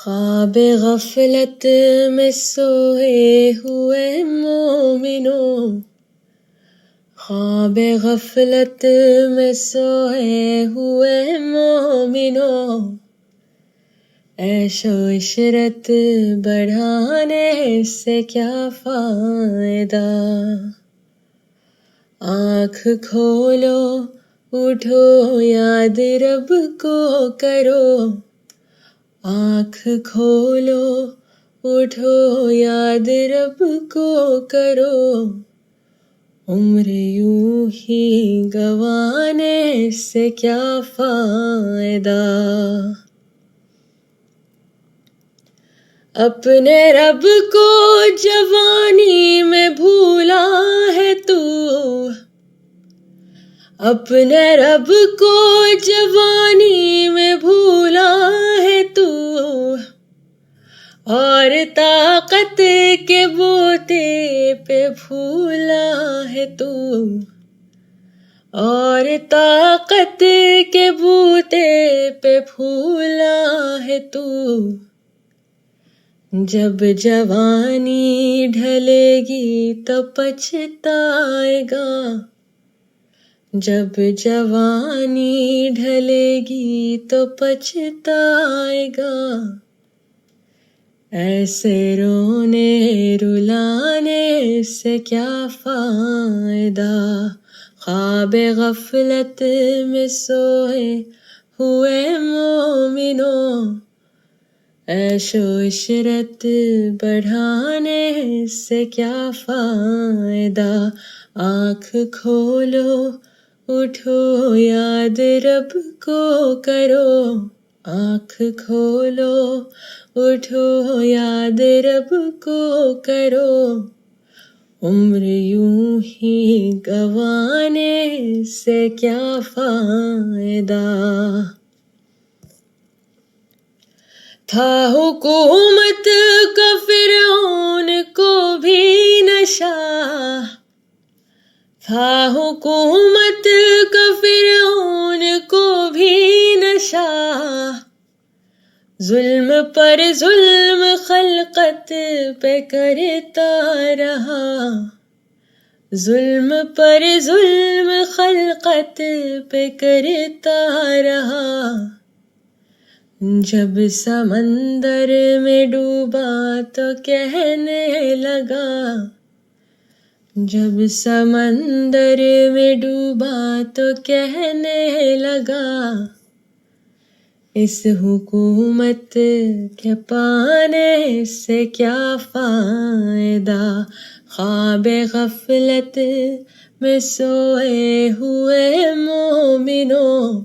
خواب غفلت میں سوئے ہوئے مومنوں، خواب غفلت میں سوئے ہوئے مومنوں، عیش و عشرت بڑھانے سے کیا فائدہ؟ آنکھ کھولو اٹھو یاد رب کو کرو، آنکھ کھولو اٹھو یاد رب کو کرو، عمر یوں ہی گنوانے سے کیا فائدہ؟ اپنے رب کو جوانی میں بھولا ہے تو، اپنے رب کو جوانی میں بھولا ہے تو، اور طاقت کے بوتے پہ پھولا ہے تو، اور طاقت کے بوتے پہ پھولا ہے تو، جب جوانی ڈھلے گی تو پچھتائے گا، جب جوانی ڈھلے گی تو پچھتائے گا، ایسے رونے رلانے سے کیا فائدہ؟ خواب غفلت میں سوئے ہوئے مومنوں، عیش و عشرت بڑھانے سے کیا فائدہ؟ آنکھ کھولو اٹھو یاد رب کو کرو، آنکھ کھولو اٹھو یاد رب کو کرو، عمر یوں ہی گنوانے سے کیا فائدہ؟ تھا حکومت کا فرعون کو بھی نشہ، تھا حکومت کا فرعون کو بھی نشہ، ظلم پر ظلم خلقت پہ کرتا رہا، ظلم پر ظلم خلقت پہ کرتا رہا، جب سمندر میں ڈوبا تو کہنے لگا، جب سمندر میں ڈوبا تو کہنے لگا، اس حکومت کے پانے سے کیا فائدہ؟ خواب غفلت میں سوئے ہوئے مومنوں،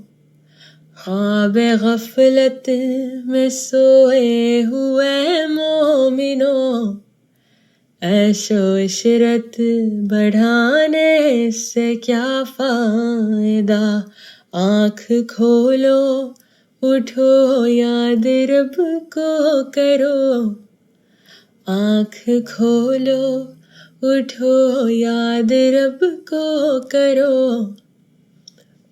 خواب غفلت میں سوئے ہوئے مومنوں، عیش و عشرت بڑھانے سے کیا فائدہ؟ آنکھ کھولو اٹھو یاد رب کو کرو، آنکھ کھولو اٹھو یاد رب کو کرو،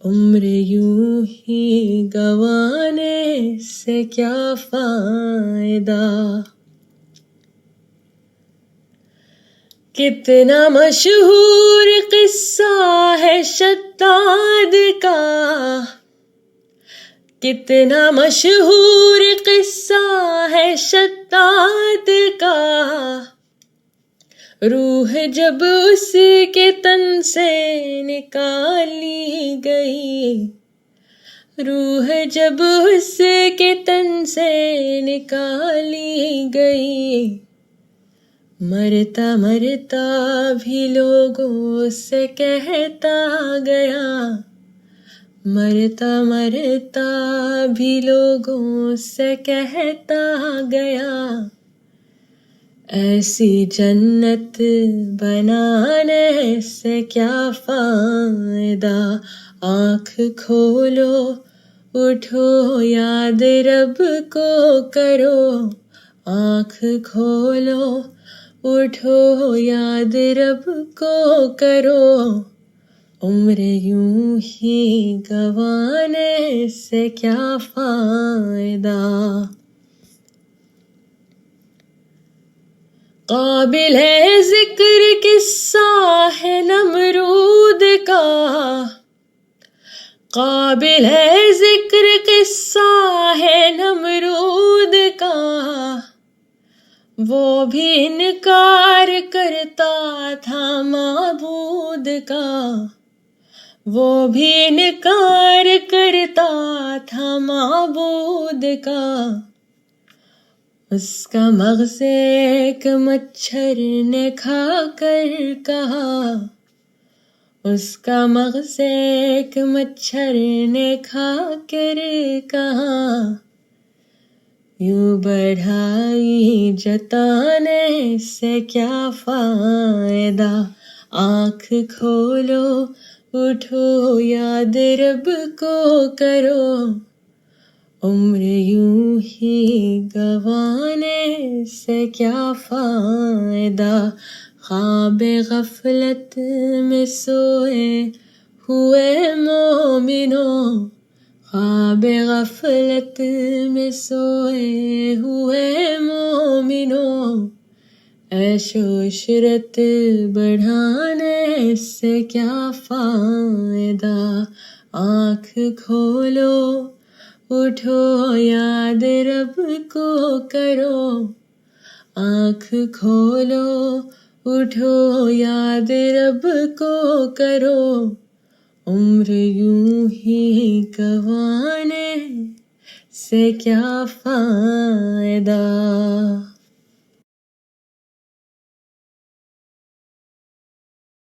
عمر یوں ہی گنوانے سے کیا فائدہ؟ کتنا مشہور قصہ ہے شداد کا، کتنا مشہور قصہ ہے شداد کا، روح جب اس کے تن سے نکالی گئی، روح جب اس کے تن سے نکالی گئی، مرتا مرتا بھی لوگوں سے کہتا گیا، مرتا مرتا بھی لوگوں سے کہتا گیا، ایسی جنت بنانے سے کیا فائدہ؟ آنکھ کھولو اٹھو یاد رب کو کرو، آنکھ کھولو اٹھو یاد رب کو کرو، عمر یوں ہی گنوانے سے کیا فائدہ؟ قابل ہے ذکر قصہ ہے نمرود کا، قابل ہے ذکر قصہ ہے نمرود کا، وہ بھی انکار کرتا تھا معبود کا، وہ بھی انکار کرتا تھا معبود کا۔ اس کا مغز ایک مچھر نے کھا کر کہا، اس کا مغز ایک مچھر نے کھا کر کہا، یوں بڑھائی جتانے سے کیا فائدہ، آنکھ کھولو اٹھو یاد رب کو کرو، عمر یوں ہی گنوانے سے کیا فائدہ، خواب غفلت میں سوئے ہوئے مومنوں، خواب غفلت میں سوئے ہوئے مومنوں، عیش و عشرت بڑھانے سے کیا فائدہ، آنکھ کھولو اٹھو یاد رب کو کرو، آنکھ کھولو اٹھو یاد رب کو کرو، عمر یوں ہی گنوانے سے کیا فائدہ۔